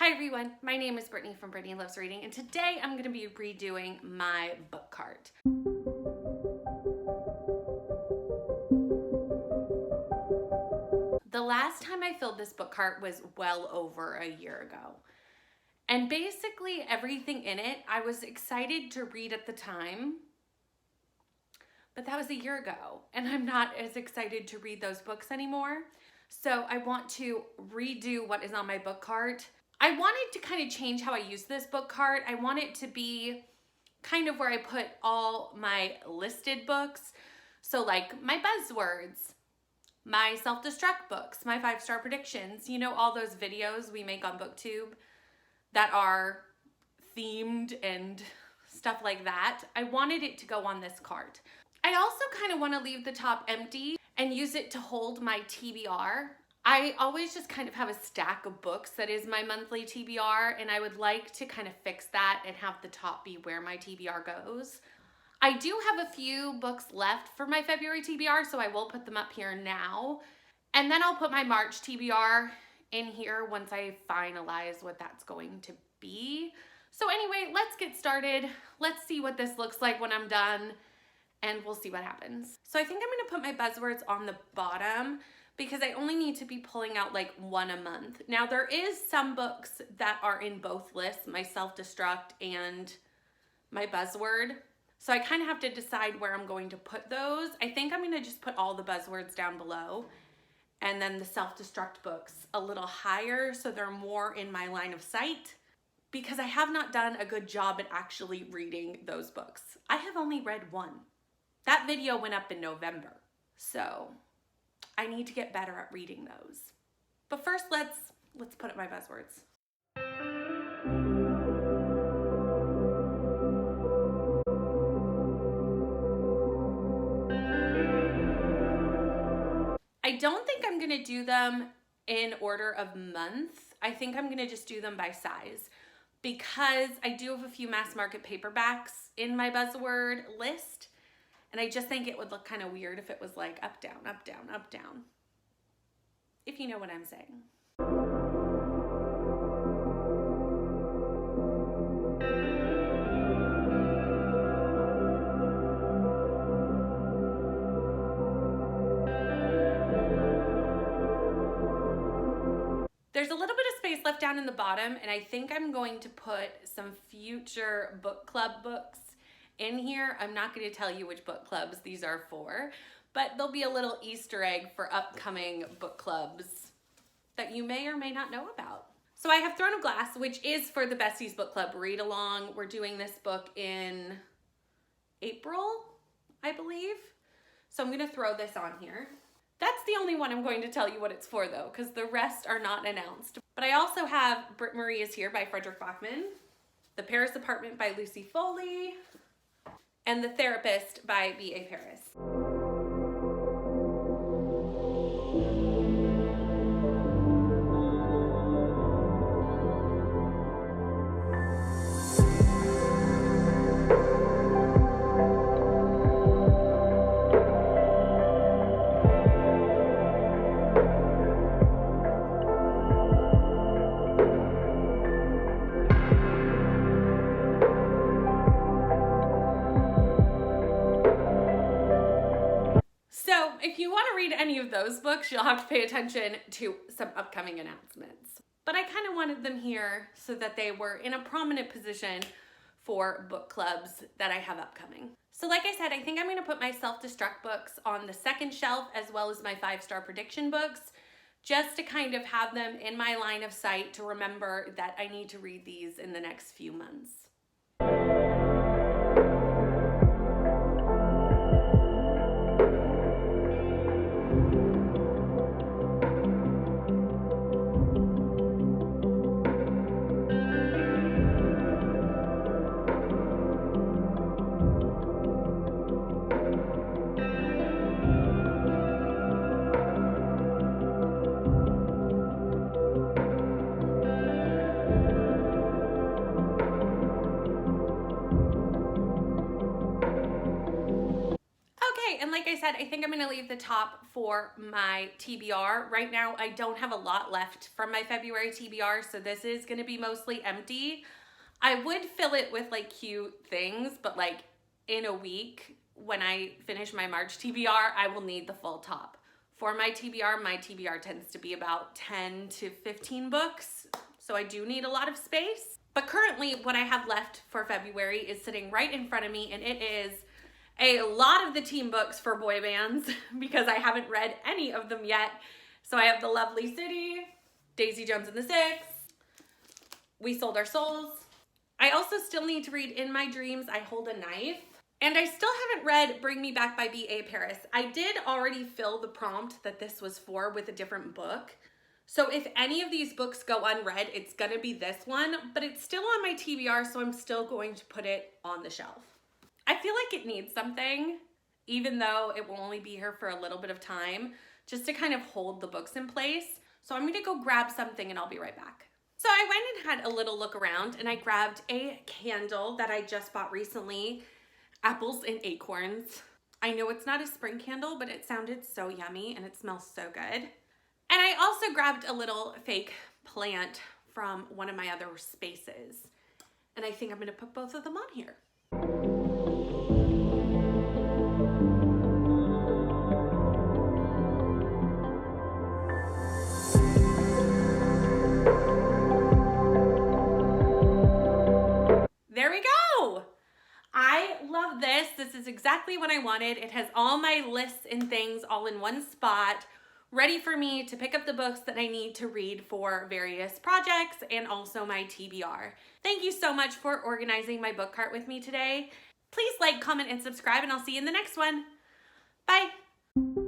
Hi everyone, my name is Brittany from Brittany Loves Reading, and today I'm going to be redoing my book cart. The last time I filled this book cart was well over a year ago. And basically everything in it, I was excited to read at the time, but that was a year ago, and I'm not as excited to read those books anymore. So I want to redo what is on my book cart. I wanted to kind of change how I use this book cart. I want it to be kind of where I put all my listed books. So like my buzzwords, my self-destruct books, my 5-star predictions, you know, all those videos we make on BookTube that are themed and stuff like that. I wanted it to go on this cart. I also kind of want to leave the top empty and use it to hold my TBR. I always just kind of have a stack of books that is my monthly TBR, and I would like to kind of fix that and have the top be where my TBR goes. I do have a few books left for my February TBR, so I will put them up here now. And then I'll put my March TBR in here once I finalize what that's going to be. So anyway, let's get started. Let's see what this looks like when I'm done, and we'll see what happens. So I think I'm gonna put my buzzwords on the bottom because I only need to be pulling out like one a month. Now there is some books that are in both lists, my self-destruct and my buzzword. So I kind of have to decide where I'm going to put those. I think I'm gonna just put all the buzzwords down below and then the self-destruct books a little higher so they're more in my line of sight, because I have not done a good job at actually reading those books. I have only read one. That video went up in November, so I need to get better at reading those. But first, let's put up my buzzwords. I don't think I'm gonna do them in order of month. I think I'm gonna just do them by size, because I do have a few mass market paperbacks in my buzzword list, and I just think it would look kind of weird if it was like up, down, up, down, up, down. If you know what I'm saying. There's a little bit of space left down in the bottom, and I think I'm going to put some future book club books in here. I'm not going to tell you which book clubs these are for, but there'll be a little Easter egg for upcoming book clubs that you may or may not know about. So I have Throne of Glass, which is for the Besties Book Club read along. We're doing this book in April, I believe. So I'm going to throw this on here. That's the only one I'm going to tell you what it's for though, because the rest are not announced. But I also have Britt Marie Is Here by Fredrik Backman, The Paris Apartment by Lucy Foley, and The Therapist by B.A. Paris. If you want to read any of those books, you'll have to pay attention to some upcoming announcements. But I kind of wanted them here so that they were in a prominent position for book clubs that I have upcoming. So like I said, I think I'm going to put my self-destruct books on the second shelf as well as my 5-star prediction books, just to kind of have them in my line of sight to remember that I need to read these in the next few months. like I said, I think I'm gonna leave the top for my TBR. Right now, I don't have a lot left from my February TBR, so this is gonna be mostly empty. I would fill it with like cute things, but like in a week, when I finish my March TBR, I will need the full top. For my TBR tends to be about 10 to 15 books, so I do need a lot of space. But currently, what I have left for February is sitting right in front of me, and it is a lot of the teen books for boy bands because I haven't read any of them yet. So I have The Lovely City, Daisy Jones and the Six, We Sold Our Souls. I also still need to read In My Dreams, I Hold a Knife. And I still haven't read Bring Me Back by B.A. Paris. I did already fill the prompt that this was for with a different book. So if any of these books go unread, it's gonna be this one, but it's still on my TBR, so I'm still going to put it on the shelf. I feel like it needs something, even though it will only be here for a little bit of time, just to kind of hold the books in place. So I'm gonna go grab something and I'll be right back. So I went and had a little look around and I grabbed a candle that I just bought recently, Apples and Acorns. I know it's not a spring candle, but it sounded so yummy and it smells so good. And I also grabbed a little fake plant from one of my other spaces. And I think I'm gonna put both of them on here. There we go. I love this. This is exactly what I wanted. It has all my lists and things all in one spot, ready for me to pick up the books that I need to read for various projects and also my TBR. Thank you so much for organizing my book cart with me today. Please like, comment, and subscribe, and I'll see you in the next one. Bye.